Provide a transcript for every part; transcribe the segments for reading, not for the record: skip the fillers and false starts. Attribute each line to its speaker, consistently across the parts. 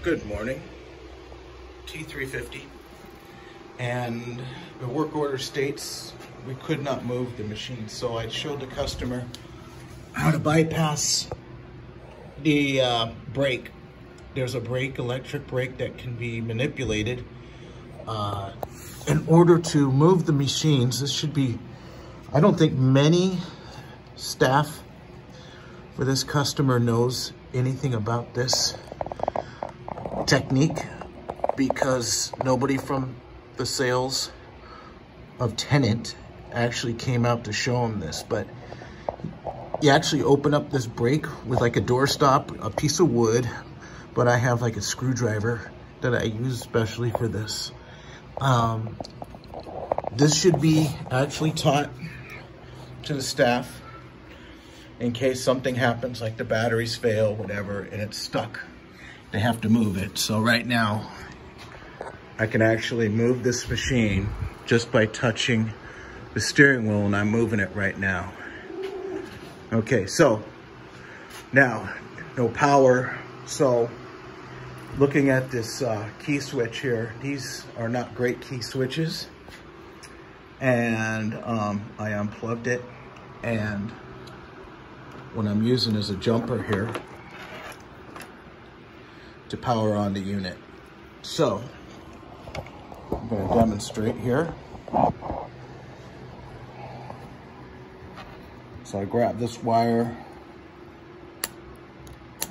Speaker 1: Good morning. T350, and the work order states we could not move the machine, so I showed the customer how to bypass the brake. There's a brake, electric brake, that can be manipulated in order to move the machines. This should be, I don't think many staff for this customer knows anything about this technique, because nobody from the sales of Tennant actually came out to show him this. But you actually open up this brake with like a doorstop, a piece of wood, but I have like a screwdriver that I use especially for this. This should be actually taught to the staff in case something happens, like the batteries fail, whatever, and it's stuck. They have to move it. So right now, I can actually move this machine just by touching the steering wheel, and I'm moving it right now. Okay, so now, no power. So looking at this key switch here, these are not great key switches. And I unplugged it, and what I'm using is a jumper here to power on the unit. So I'm going to demonstrate here. So I grab this wire.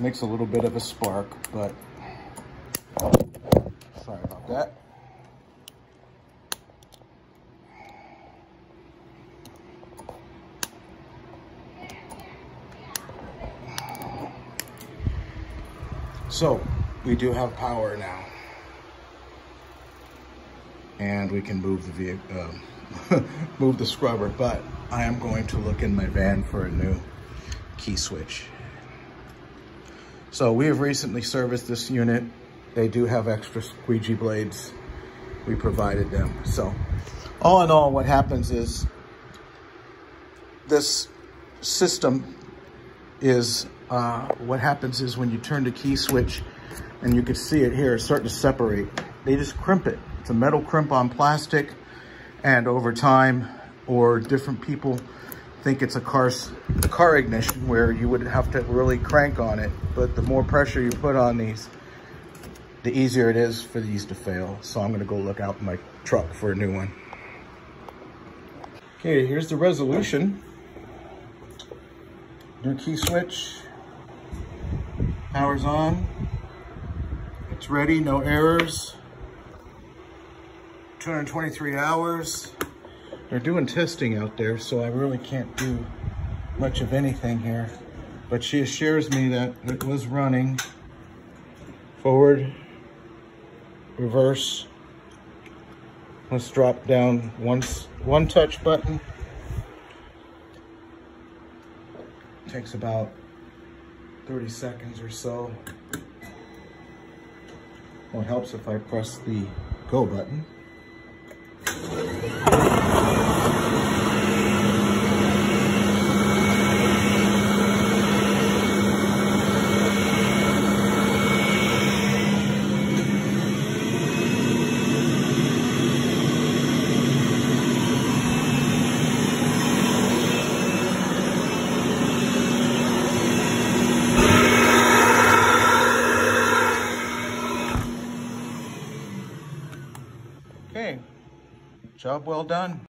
Speaker 1: Makes a little bit of a spark, but sorry about that. So we do have power now, and we can move the vehicle, move the scrubber. But I am going to look in my van for a new key switch. So we have recently serviced this unit. They do have extra squeegee blades. We provided them. So all in all, what happens is this system is what happens is when you turn the key switch, and you can see it here, it's starting to separate. They just crimp it. It's a metal crimp on plastic, and over time, or different people think it's a car ignition where you would have to really crank on it. But the more pressure you put on these, the easier it is for these to fail. So I'm gonna go look out in my truck for a new one. Okay, here's the resolution. New key switch. Power's on. It's ready, no errors. 223 hours. They're doing testing out there, so I really can't do much of anything here. But she assures me that it was running. Forward, reverse. Let's drop down one touch button. Takes about 30 seconds or so. Well, it helps if I press the go button. Okay, job well done.